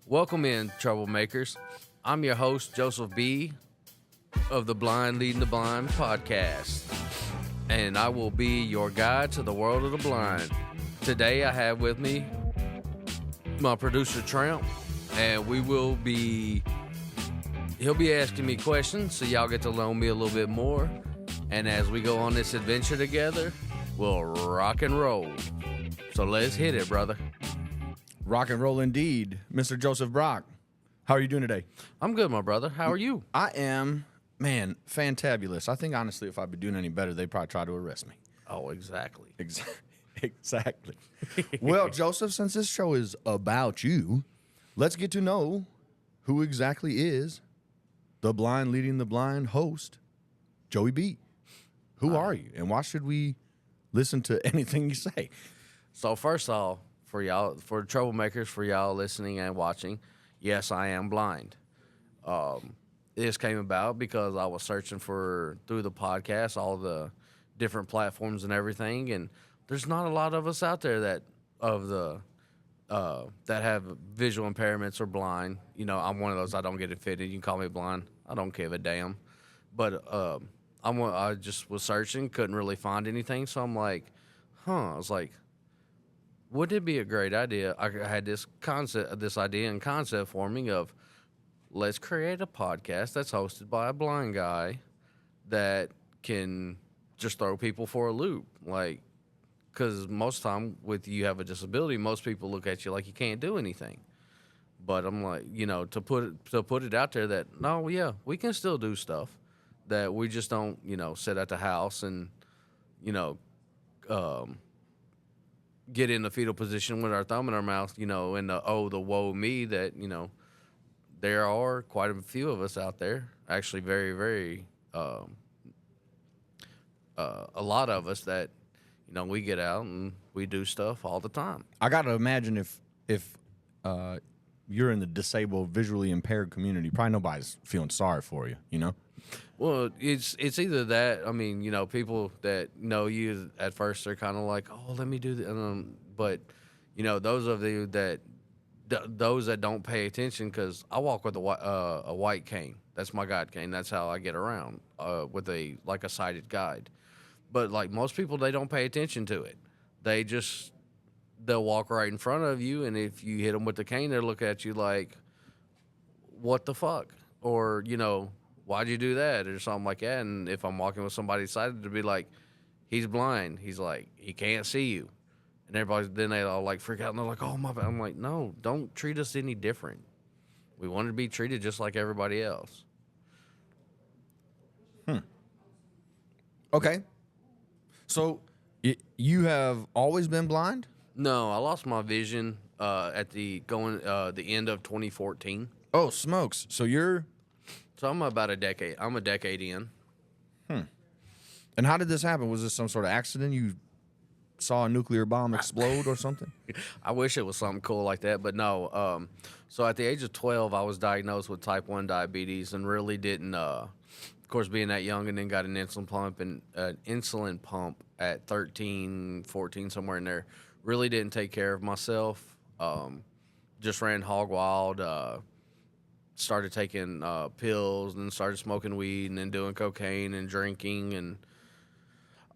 Welcome in, troublemakers. I'm your host, Joseph B. of the Blind Leading the Blind podcast, and I will be your guide to the world of the blind. Today I have with me my producer, Tramp, and he'll be asking me questions, so y'all get to know me a little bit more. And as we go on this adventure together, we'll rock and roll. So let's hit it, brother. Rock and roll indeed. Mr. Joseph Brock, how are you doing today? I'm good, my brother. How are you? I am, fantabulous. I think, honestly, if I'd be doing any better, they'd probably try to arrest me. Oh, exactly. Exactly. Well, Joseph, since this show is about you, let's get to know who exactly is the Blind Leading the Blind host, Joey B. Who are you, and why should we listen to anything you say? So first off, for y'all, for troublemakers, for y'all listening and watching, yes, I am blind. This came about because I was searching through the podcast, all the different platforms and everything, and there's not a lot of us out there that have visual impairments or blind. You know, I'm one of those. I don't get offended. You can call me blind. I don't give a damn. But I just was searching, couldn't really find anything, so I'm like, I was like, wouldn't it be a great idea? I had this idea and concept forming of, let's create a podcast that's hosted by a blind guy that can just throw people for a loop. Like, because most time with you have a disability, most people look at you like you can't do anything. But I'm like, to put it out there that, no, yeah, we can still do stuff, that we just don't, sit at the house and, get in the fetal position with our thumb in our mouth, and the woe me that, there are quite a few of us out there, actually very, very, a lot of us that, we get out and we do stuff all the time. I got to imagine if you're in the disabled, visually impaired community, probably nobody's feeling sorry for you, Well, it's either that. I mean, people that know you at first are kind of like, oh, let me do that. But, those of you those that don't pay attention, because I walk with a white cane. That's my guide cane. That's how I get around with a sighted guide. But like most people, they don't pay attention to it. They'll walk right in front of you, and if you hit them with the cane, they'll look at you like, what the fuck? Or, why'd you do that? Or something like that. And if I'm walking with somebody sighted, to be like, he's blind. He's like, he can't see you. And then they all like freak out, and they're like, oh, my bad. I'm like, no, don't treat us any different. We want to be treated just like everybody else. Okay. So you have always been blind? No, I lost my vision at the end of 2014. Oh, smokes. So I'm about a decade. I'm a decade in. And how did this happen? Was this some sort of accident? You saw a nuclear bomb explode or something? I wish it was something cool like that, but no. So at the age of 12, I was diagnosed with type 1 diabetes and really didn't, of course, being that young, and then got an insulin pump at 13, 14, somewhere in there. Really didn't take care of myself. Just ran hog wild. Started taking pills, and started smoking weed, and then doing cocaine and drinking and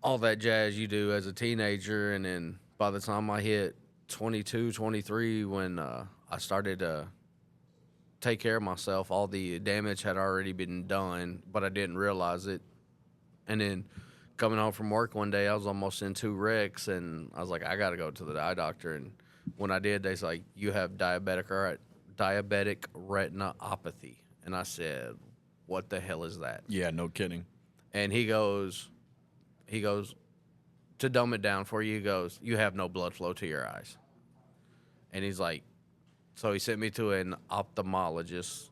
all that jazz you do as a teenager. And then by the time I hit 22, 23, when I started to take care of myself, all the damage had already been done, but I didn't realize it. And then coming home from work one day, I was almost in 2 wrecks, and I was like, I got to go to the eye doctor. And when I did, they was like, you have diabetic retinopathy. And I said, what the hell is that? Yeah, no kidding. And he goes, to dumb it down for you, he goes, you have no blood flow to your eyes. And he's like, so he sent me to an ophthalmologist,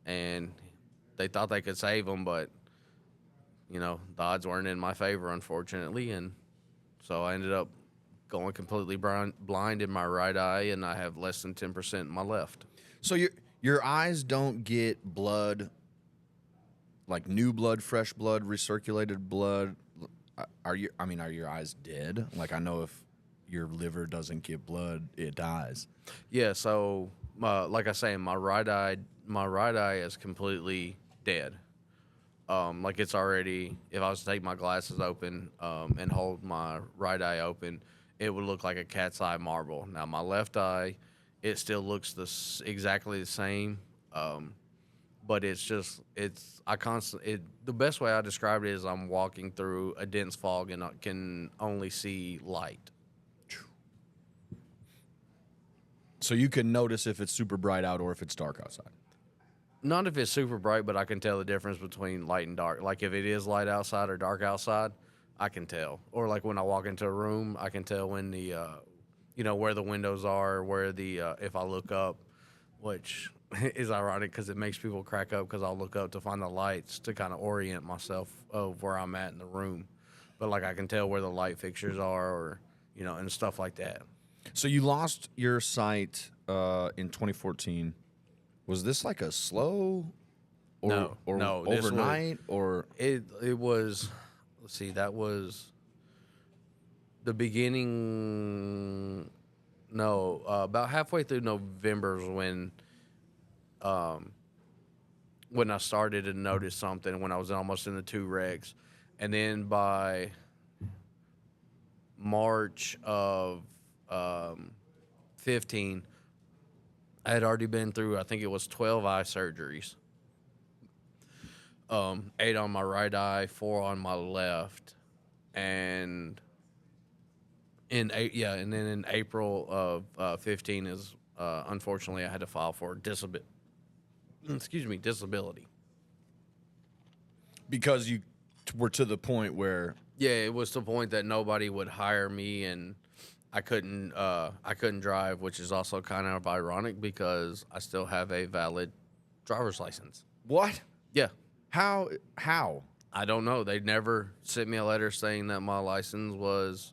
and they thought they could save him, but, the odds weren't in my favor, unfortunately. And so I ended up going completely blind in my right eye, and I have less than 10% in my left. So your eyes don't get blood, like new blood, fresh blood, recirculated blood. Are your eyes dead? Like, I know if your liver doesn't get blood, it dies. Yeah, so like I say, my right eye is completely dead. Like it's already. If I was to take my glasses open and hold my right eye open, it would look like a cat's eye marble. Now my left eye, it still looks exactly the same. But the best way I describe it is I'm walking through a dense fog and I can only see light. So you can notice if it's super bright out or if it's dark outside. Not if it's super bright, but I can tell the difference between light and dark. Like if it is light outside or dark outside, I can tell. Or like when I walk into a room, I can tell when where the windows are, where if I look up, which is ironic because it makes people crack up because I'll look up to find the lights to kind of orient myself of where I'm at in the room. But like I can tell where the light fixtures are, or and stuff like that. So you lost your sight in 2014. Was this like a slow or, No, overnight or it was, let's see, that was the beginning. No, about halfway through November is when I started to notice something, when I was almost in the 2 wrecks. And then by March of 15, I had already been through, I think it was 12 eye surgeries. 8 on my right eye, 4 on my left. And then in April of 15 is unfortunately I had to file for disability. because you were to the point where Yeah, it was to the point that nobody would hire me, and I couldn't drive, which is also kind of ironic because I still have a valid driver's license. what? Yeah. How? I don't know. They never sent me a letter saying that my license was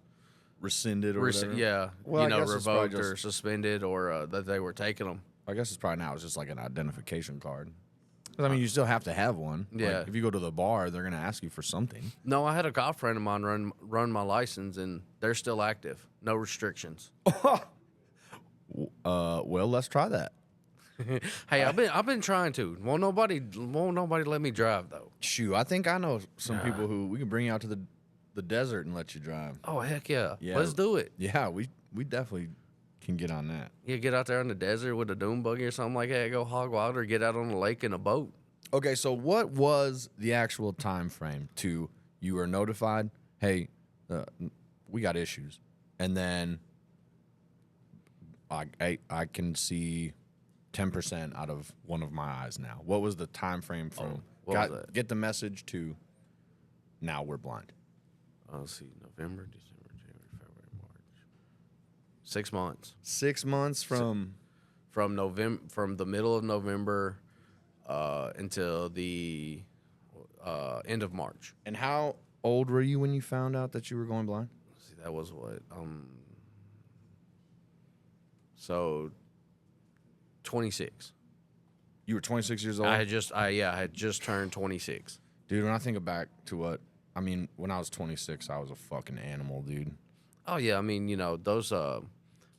Rescinded or whatever? yeah, Well, I guess it's probably revoked or just- suspended, or that they were taking them. I guess it's probably now it's just like an identification card. 'Cause, I mean, you still have to have one. Yeah. Like, if you go to the bar, they're gonna ask you for something. No, I had a cop friend of mine run my license, and they're still active. No restrictions. Well, let's try that. Hey, I've been trying to. Won't nobody let me drive though. Shoot, I think I know some people who we can bring you out to the desert and let you drive. Oh heck yeah. Yeah. Let's do it. Yeah, we definitely can get on that. Yeah, get out there in the desert with a dune buggy or something like that. Go hog wild, or get out on the lake in a boat. Okay, so what was the actual time frame to you were notified? Hey, we got issues, and then I can see 10% out of one of my eyes now. What was the time frame from what was that? get the message to now we're blind? Let's see, November, December, January, February, March. 6 months 6 months from from the middle of November until the end of March. And how old were you when you found out that you were going blind? Let's see, that was what so 26. You were 26 years old. I had just turned 26. Dude, when I think back to when I was 26, I was a fucking animal, dude. Oh yeah, I mean, those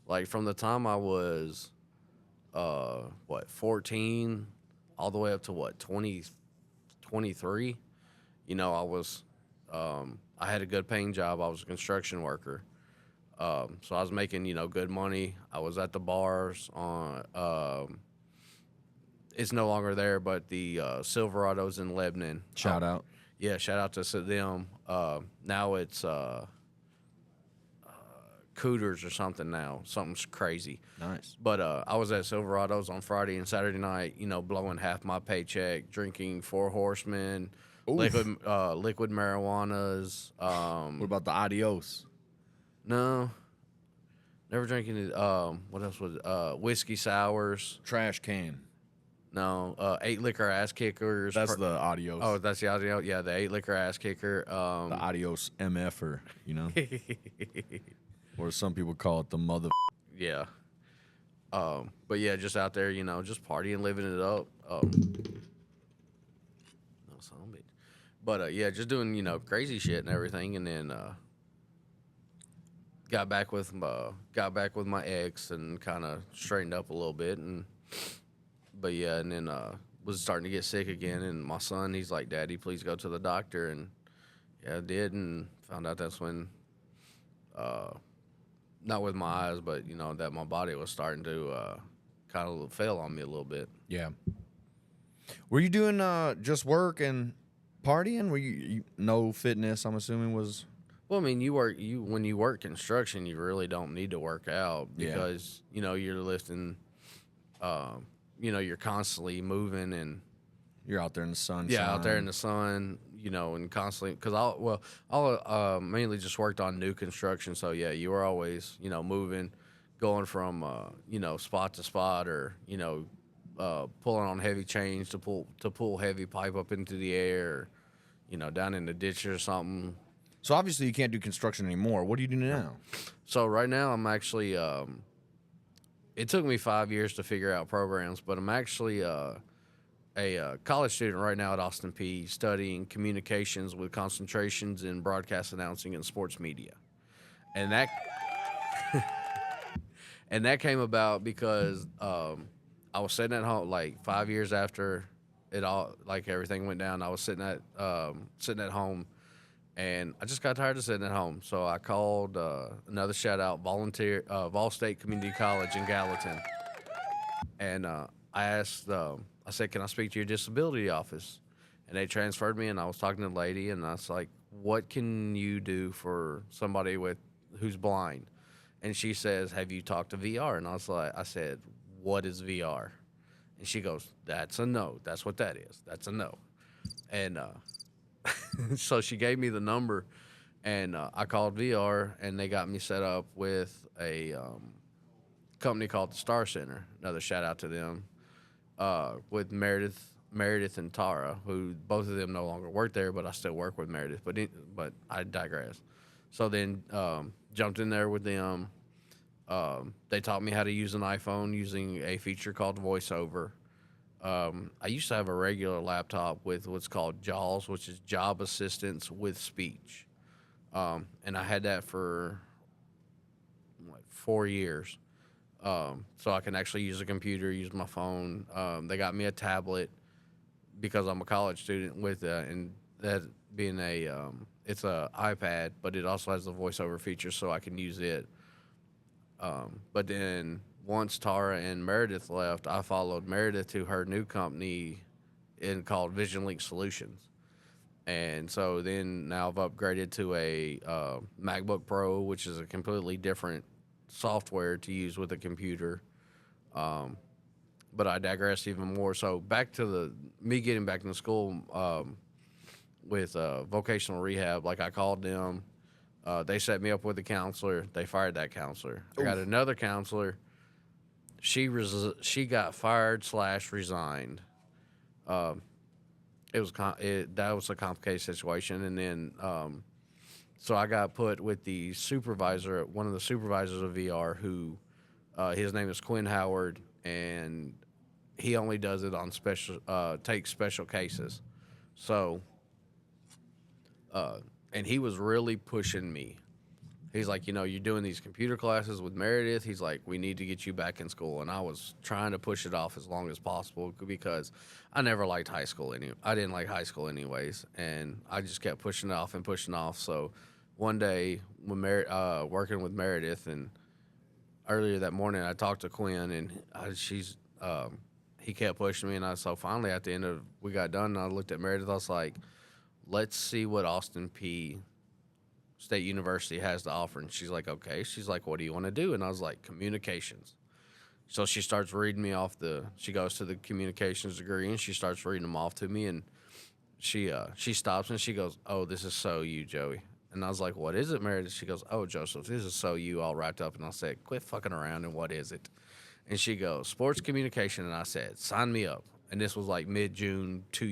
like from the time I was 14 all the way up to 20 23, I was I had a good paying job. I was a construction worker. So I was making, good money. I was at the bars on it's no longer there, but the Silverados in Lebanon. Shout out. Yeah, shout out to them. Now it's Cooters or something now. Something's crazy. Nice. But I was at Silverados on Friday and Saturday night, blowing half my paycheck, drinking Four Horsemen, liquid marijuanas. What about the adios? No, never drinking it. What else was it? Whiskey sours. Trash can. No, 8 liquor ass kickers. That's the adios. Oh, that's the audio. Yeah, the 8 liquor ass kicker. The adios MFer, or some people call it the mother. Yeah. But yeah, just out there, just partying, living it up. No son of a bitch. But yeah, just doing, crazy shit and everything, and then got back with my ex and kind of straightened up a little bit, and but yeah, and then was starting to get sick again. And my son, he's like, "Daddy, please go to the doctor." And yeah, I did, and found out that's when, uh, not with my eyes, but that my body was starting to kind of fail on me a little bit. Yeah. Were you doing just work and partying? Were you no fitness? I'm assuming was. Well, I mean, when you work construction, you really don't need to work out Yeah. because you're lifting, you're constantly moving and You're out there in the sunshine. yeah, out there in the sun, and constantly because I mainly just worked on new construction, so yeah, you were always moving, going from spot to spot or pulling on heavy chains to pull heavy pipe up into the air, or, down in the ditch or something. So obviously you can't do construction anymore. What do you do now? So right now I'm actually it took me 5 years to figure out programs, but I'm actually a college student right now at Austin P studying communications with concentrations in broadcast announcing and sports media. And that and that came about because I was sitting at home like 5 years after it all, like everything went down. I was sitting at home, and I just got tired of sitting at home. So I called another shout out, Vol State Community College in Gallatin, and I asked. I said, "Can I speak to your disability office?" And they transferred me, and I was talking to the lady, and I was like, "What can you do for somebody who's blind?" And she says, "Have you talked to VR?" And I said, "What is VR?" And she goes, "That's a no. That's what that is. That's a no." And so she gave me the number, and I called VR, and they got me set up with a company called the Star Center. Another shout out to them, with Meredith and Tara, who both of them no longer work there, but I still work with Meredith. But I digress. So then jumped in there with them. They taught me how to use an iPhone using a feature called VoiceOver. I used to have a regular laptop with what's called JAWS, which is Job Assistance with Speech. And I had that for like 4 years. So I can actually use a computer, use my phone. They got me a tablet because I'm a college student with and that being it's a iPad, but it also has the VoiceOver feature, so I can use it. But then once Tara and Meredith left, I followed Meredith to her new company called Vision Link Solutions. And so then now I've upgraded to a MacBook Pro, which is a completely different software to use with a computer. But I digress even more. So back to me getting back into school with vocational rehab. Like I called them. They set me up with a counselor. They fired that counselor. I got another counselor. She got fired / resigned. That was a complicated situation, and then so I got put with the supervisor, one of the supervisors of VR, who his name is Quinn Howard, and he only does it on takes special cases. So, and he was really pushing me. He's like, you're doing these computer classes with Meredith. He's like, we need to get you back in school. And I was trying to push it off as long as possible because I never liked high school. I didn't like high school anyways. And I just kept pushing it off and pushing off. So one day when working with Meredith, and earlier that morning I talked to Quinn, and he kept pushing me. And so finally at the end of we got done, and I looked at Meredith. I was like, let's see what Austin P State University has to offer. And she's like, okay. She's like, what do you want to do? And I was like, communications. So she starts reading me off she goes to the communications degree, and she starts reading them off to me. And she stops and she goes, oh, this is so you, Joey. And I was like, what is it, Meredith? She goes, oh, Joseph, this is so you, all wrapped up. And I said, quit fucking around, and what is it? And she goes, sports communication. And I said, sign me up. And this was like mid-July 2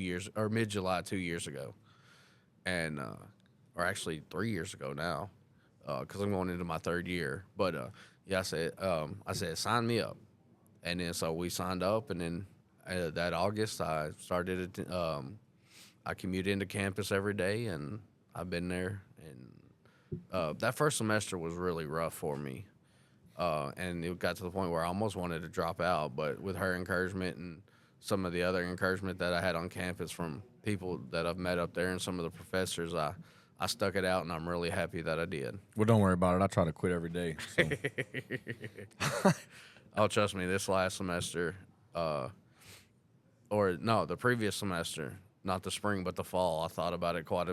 years ago. And or actually 3 years ago now, because I'm going into my third year. But yeah, I said, sign me up, and then so we signed up, and then that August I started. I commute into campus every day, and I've been there. And that first semester was really rough for me, and it got to the point where I almost wanted to drop out. But with her encouragement and some of the other encouragement that I had on campus from people that I've met up there and some of the professors, I stuck it out, and I'm really happy that I did. Well, don't worry about it. I try to quit every day. So. Oh, trust me, this last semester, or no, the previous semester, not the spring but the fall, I thought about it quite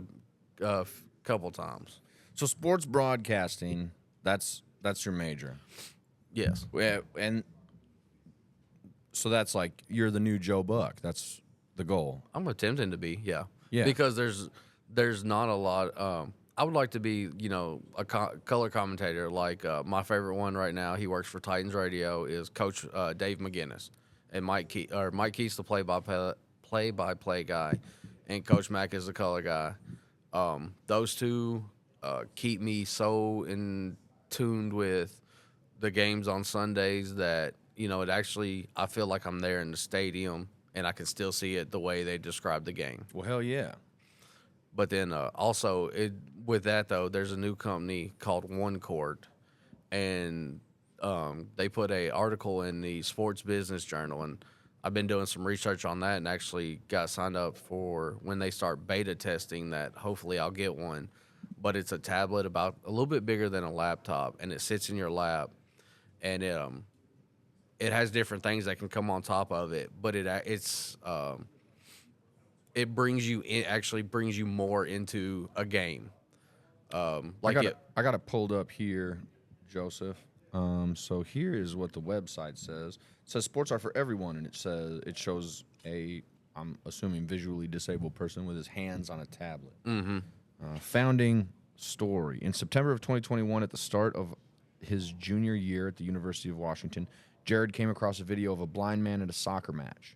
a couple times. So sports broadcasting, that's your major. Yes. Yeah, and so that's like you're the new Joe Buck. That's the goal. I'm attempting to be, yeah. Yeah. Because there's not a lot. I would like to be, a color commentator. Like my favorite one right now, he works for Titans Radio, is Coach Dave McGinnis, and Mike Keith's the play-by-play guy, and Coach Mack is the color guy. Those two keep me so in tuned with the games on Sundays that it actually, I feel like I'm there in the stadium and I can still see it the way they describe the game. Well, hell yeah. But then also with that though, there's a new company called One Court, and they put a article in the Sports Business Journal, and I've been doing some research on that and actually got signed up for when they start beta testing that. Hopefully I'll get one, but it's a tablet about a little bit bigger than a laptop, and it sits in your lap, and it has different things that can come on top of it, but it brings you in, actually brings you more into a game. I got it pulled up here, Joseph. So here is what the website says. It says sports are for everyone, and it shows I'm assuming visually disabled person with his hands on a tablet. Mm-hmm. Founding story. In September of 2021, at the start of his junior year at the University of Washington, Jared came across a video of a blind man at a soccer match.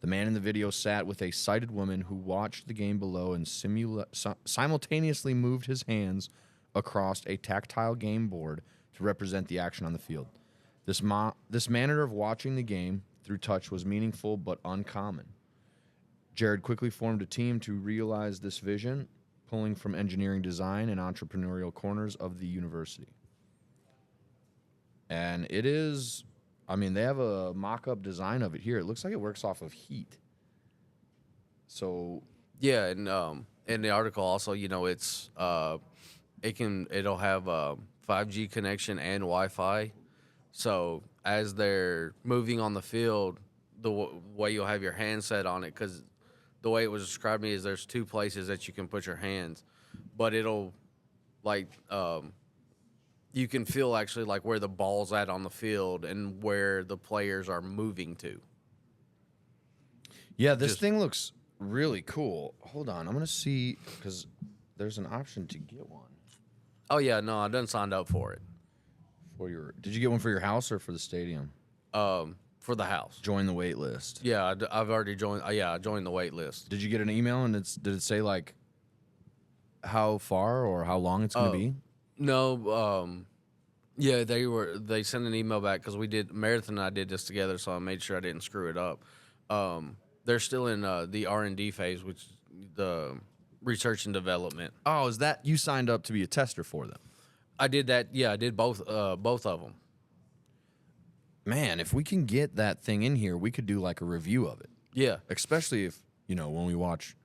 The man in the video sat with a sighted woman who watched the game below and simultaneously moved his hands across a tactile game board to represent the action on the field. This manner of watching the game through touch was meaningful but uncommon. Jared quickly formed a team to realize this vision, pulling from engineering design and entrepreneurial corners of the university. And it is... they have a mock-up design of it here. It looks like it works off of heat. So yeah, and in the article also, it's it'll have a 5G connection and Wi-Fi. So as they're moving on the field, the way you'll have your hand set on it, because the way it was described to me is there's two places that you can put your hands, but it'll you can feel actually like where the ball's at on the field and where the players are moving to. Yeah, this thing looks really cool. Hold on, I'm going to see, because there's an option to get one. Oh, yeah, no, I done signed up for it. Did you get one for your house or for the stadium? For the house. Join the wait list. Yeah, I've already joined. I joined the wait list. Did you get an email, and did it say, like, how far or how long it's going to be? No, yeah, they sent an email back because Marathon and I did this together, so I made sure I didn't screw it up. They're still in the R&D phase, which is the research and development. Oh, is that you signed up to be a tester for them? I did that. Yeah, I did both of them. Man, if we can get that thing in here, we could do like a review of it. Yeah, especially if when we watch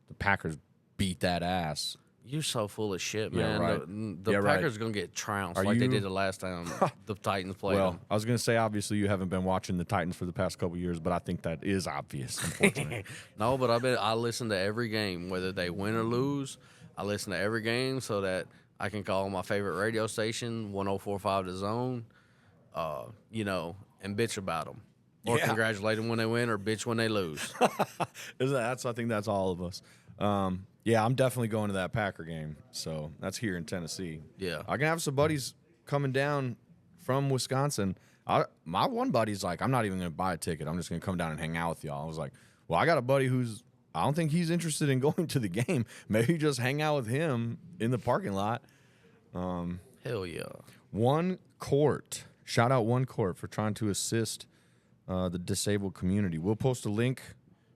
the Packers beat that ass. You're so full of shit, Yeah, man. right. The Yeah, Packers right. are going to get trounced Are like they you- did the last time the Titans played them. I was going to say, obviously, you haven't been watching the Titans for the past couple years, but I think that is obvious, unfortunately. No, but I listen to every game, whether they win or lose. I listen to every game so that I can call my favorite radio station, 104.5 The Zone, and bitch about them. Or Yeah. congratulate them when they win or bitch when they lose. I think that's all of us. Yeah, I'm definitely going to that Packer game. So that's here in Tennessee. Yeah. I can have some buddies coming down from Wisconsin. My one buddy's like, I'm not even going to buy a ticket. I'm just going to come down and hang out with y'all. I was like, well, I got a buddy I don't think he's interested in going to the game. Maybe just hang out with him in the parking lot. Hell yeah. One Court. Shout out One Court for trying to assist the disabled community. We'll post a link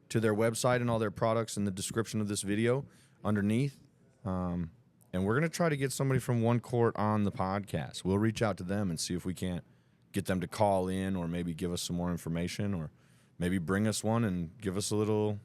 to their website and all their products in the description of this video underneath. And we're going to try to get somebody from One Court on the podcast. We'll reach out to them and see if we can't get them to call in or maybe give us some more information or maybe bring us one and give us a little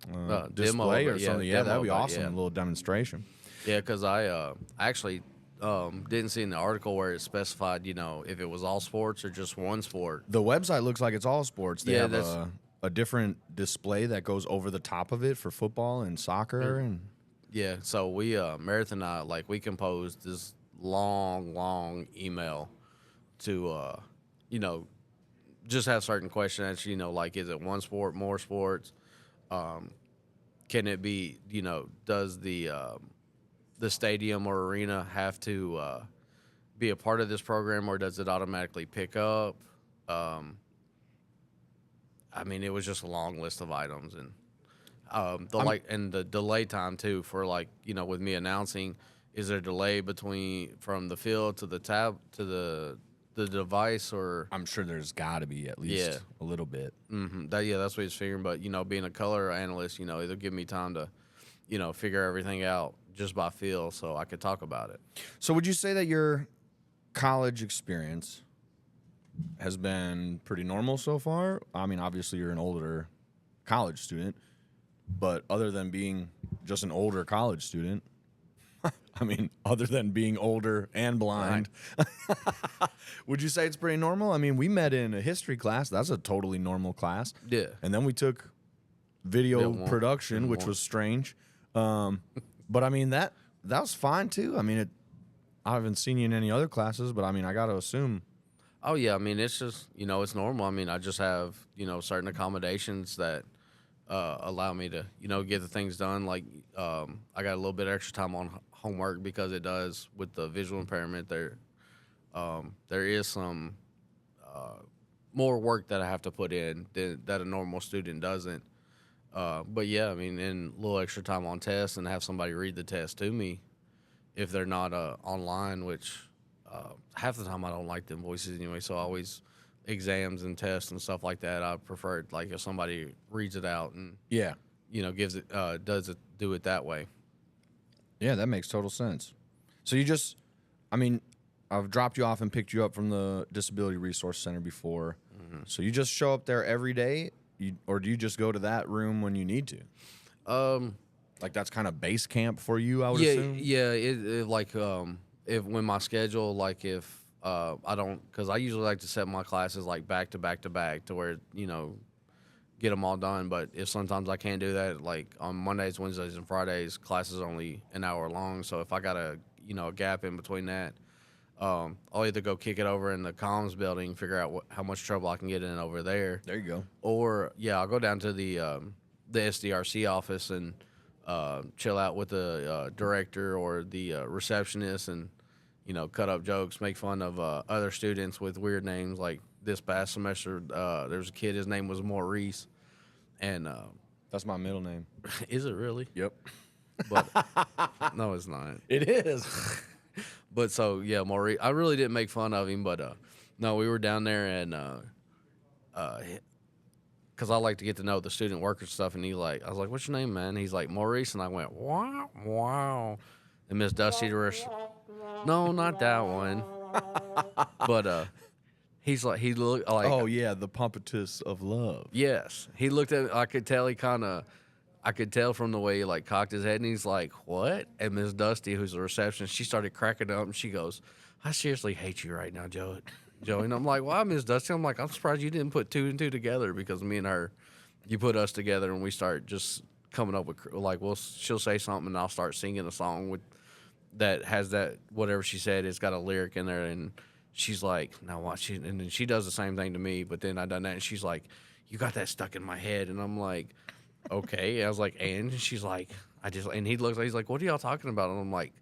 Demo display of or it, something. Yeah, demo that'd be of it, awesome. yeah. A little demonstration. Yeah, because I actually didn't see in the article where it specified, if it was all sports or just one sport. The website looks like it's all sports. They Yeah, have that's- a different display that goes over the top of it for football and soccer. And Yeah, so we, Meredith and I, we composed this long email to, just have certain questions, like, is it one sport, more sports? Can it be, does the stadium or arena have to be a part of this program, or does it automatically pick up? It was just a long list of items, and and the delay time too for with me announcing, is there a delay from the field to the tab to the device, or I'm sure there's got to be at least a little bit. that's what he's figuring. But being a color analyst, it'll give me time to figure everything out just by feel, so I could talk about it. So would you say that your college experience has been pretty normal so far? I mean, obviously you're an older college student, but other than being just an older college student, other than being older and blind, would you say it's pretty normal? I mean, we met in a history class. That's a totally normal class. Yeah. And then we took video production, which was strange. But I mean, that was fine too. I mean, I haven't seen you in any other classes, but I mean, I got to assume. Oh yeah, it's just it's normal. I just have certain accommodations that allow me to get the things done. Like I got a little bit extra time on homework because it does with the visual impairment. There is some more work that I have to put in that a normal student doesn't. But yeah, and a little extra time on tests and have somebody read the test to me if they're not online, which half the time I don't like them voices anyway. So always exams and tests and stuff like that, I prefer it if somebody reads it out and gives it do it that way. Yeah, that makes total sense. So you just, I've dropped you off and picked you up from the Disability Resource Center before. Mm-hmm. So you just show up there every day, or do you just go to that room when you need to? That's kind of base camp for you, I would assume? Yeah, if when my schedule, if I don't, because I usually like to set my classes back to back to back to where, get them all done. But if sometimes I can't do that, on Mondays, Wednesdays, and Fridays, classes are only an hour long. So if I got a gap in between that, I'll either go kick it over in the comms building, figure out how much trouble I can get in over there. There you go. Or, I'll go down to the SDRC office and chill out with the director or the receptionist and, cut up jokes, make fun of other students with weird names. Like this past semester, there was a kid, his name was Maurice. And that's my middle name. Is it really? Yep. But no, it's not. It is. But so, Maurice, I really didn't make fun of him, but no, we were down there and because I like to get to know the student worker stuff, and I was like, what's your name, man? He's like, Maurice, and I went, wow. And Miss Dusty, no, not that one. But he looked like, oh yeah, the pompatus of love. Yes, he looked at. I could tell I could tell from the way he cocked his head, and he's like, what? And Miss Dusty, who's the receptionist, she started cracking up, and she goes, I seriously hate you right now, Joey. And I'm like, why, Miss Dusty? I'm like, I'm surprised you didn't put two and two together, because me and her, you put us together, and we start just coming up with she'll say something, and I'll start singing a song that has that whatever she said. It's got a lyric in there, and she's like, now watch it. And then she does the same thing to me, but then I done that, and she's like, you got that stuck in my head, and I'm like, okay. I was like, and she's like, and he looks like, he's like, what are y'all talking about? And I'm like,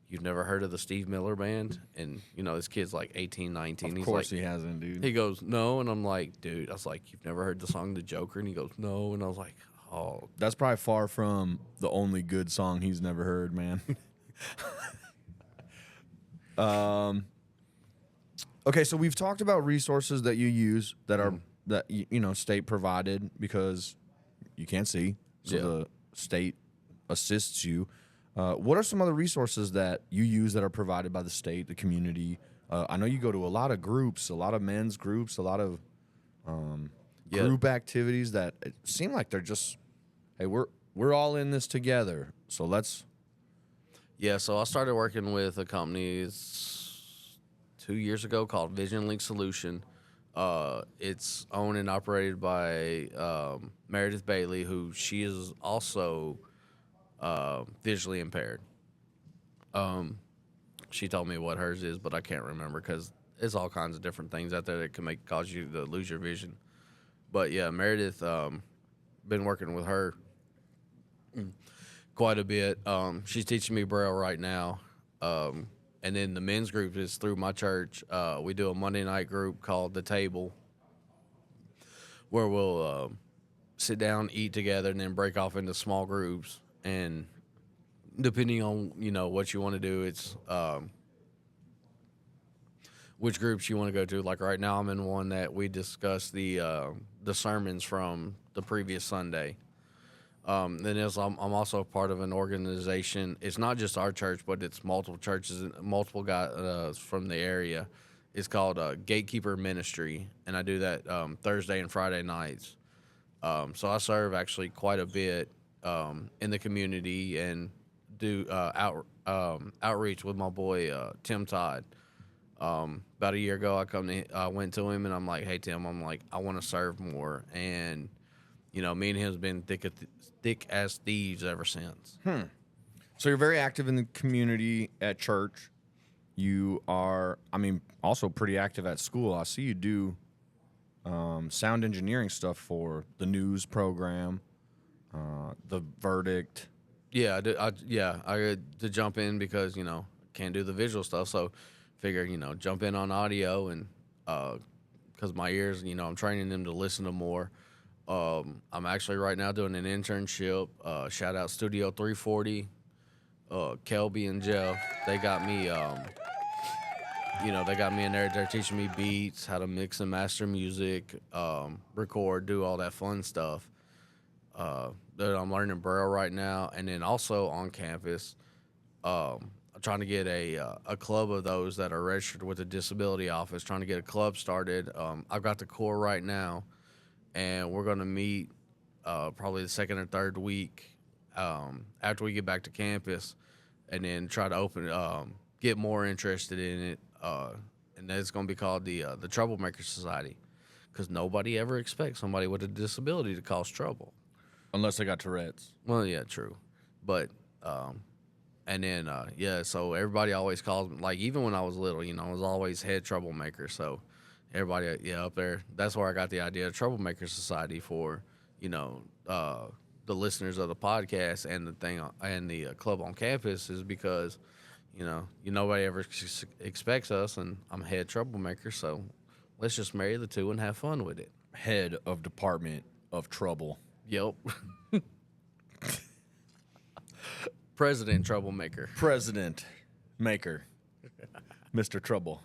you've never heard of the Steve Miller Band? And, this kid's 18, 19. Of course he hasn't, dude. He goes, no. And I'm like, dude, I was like, you've never heard the song The Joker? And he goes, no. And I was like, oh. That's probably far from the only good song he's never heard, man. Okay, so we've talked about resources that you use that are state provided because you can't see, so the state assists you. What are some other resources that you use that are provided by the state, the community? I know you go to a lot of groups, a lot of men's groups, a lot of Yeah. group activities that it seem like they're just, hey, we're all in this together. So let's. Yeah, so I started working with a company 2 years ago called Vision Link Solution. It's owned and operated by Meredith Bailey, who she is also visually impaired. She told me what hers is, but I can't remember because there's all kinds of different things out there that can cause you to lose your vision. But yeah, Meredith, been working with her quite a bit. She's teaching me Braille right now. And then the men's group is through my church. We do a Monday night group called The Table, where we'll sit down, eat together, and then break off into small groups. And depending on what you want to do, it's which groups you want to go to. Like right now, I'm in one that we discuss the sermons from the previous Sunday. Then I'm also a part of an organization. It's not just our church, but it's multiple churches and multiple guys from the area. It's called Gatekeeper Ministry, and I do that Thursday and Friday nights. So I serve actually quite a bit in the community and do outreach with my boy Tim Todd. About a year ago, I went to him and I'm like, "Hey Tim, I want to serve more." And me and him's been thick as thieves ever since. So you're very active in the community at church. You are, also pretty active at school. I see you do sound engineering stuff for the news program, the Verdict. Yeah, I had to jump in because can't do the visual stuff, so figure jump in on audio and because my ears, I'm training them to listen to more. I'm actually right now doing an internship. Shout out Studio 340, Kelby and Jeff. They got me, they got me in there. They're teaching me beats, how to mix and master music, record, do all that fun stuff. I'm learning Braille right now, and then also on campus, I'm trying to get a club of those that are registered with the disability office. Trying to get a club started. I've got the core right now. And we're going to meet probably the second or third week after we get back to campus, and then try to get more interested in it. And that's going to be called the Troublemaker Society, because nobody ever expects somebody with a disability to cause trouble. Unless they got Tourette's. Well, yeah, true. But, and then, so everybody always calls me, like even when I was little, I was always head troublemaker, so... Everybody, up there. That's where I got the idea of Troublemaker Society for, the listeners of the podcast and the thing and the club on campus is because, nobody ever expects us, and I'm head troublemaker, so let's just marry the two and have fun with it. Head of Department of Trouble. Yep. President Troublemaker. President Maker. Mr. Trouble.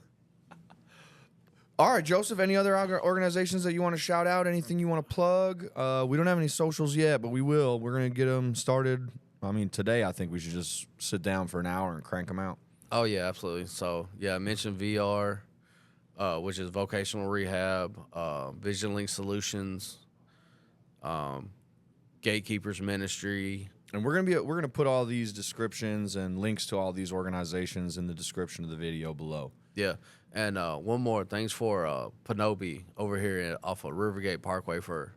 All right, Joseph, any other organizations that you want to shout out? Anything you want to plug? We don't have any socials yet, but we will. We're going to get them started. Today I think we should just sit down for an hour and crank them out. Oh, yeah, absolutely. So, I mentioned VR, which is vocational rehab, Vision Link Solutions, Gatekeepers Ministry. And we're gonna put all these descriptions and links to all these organizations in the description of the video below. Yeah. And one more, thanks for Panobi over here off of Rivergate Parkway for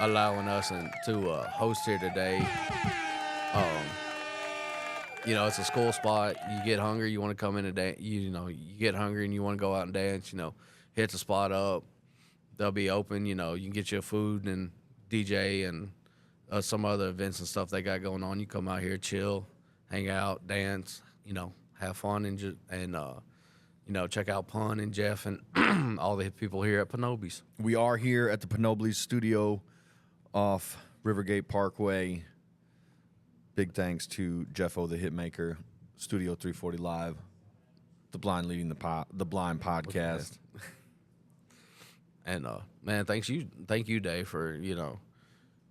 allowing us to host here today. It's a school spot. You get hungry, you want to come in and dance. You get hungry and you want to go out and dance. Hit the spot up. They'll be open. You can get your food and DJ and some other events and stuff they got going on. You come out here, chill, hang out, dance. Have fun and check out Pun and Jeff and all the people here at Panobi's. We are here at the Panobli's studio off Rivergate Parkway. Big thanks to Jeffo the Hitmaker, Studio 340 Live, the Blind Leading the Blind podcast. And man, thank you, Dave, for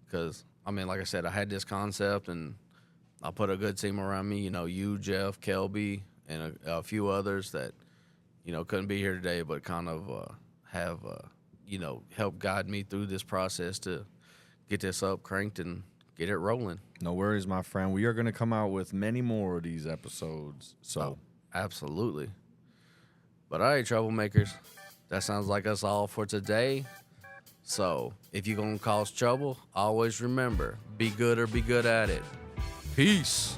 because like I said, I had this concept and I put a good team around me. You, Jeff, Kelby, and a few others that couldn't be here today, but kind of have help guide me through this process to get this up cranked and get it rolling. No worries, my friend. We are going to come out with many more of these episodes. So, Absolutely. But all right, troublemakers, that sounds like us all for today. So if you're going to cause trouble, always remember, be good or be good at it. Peace.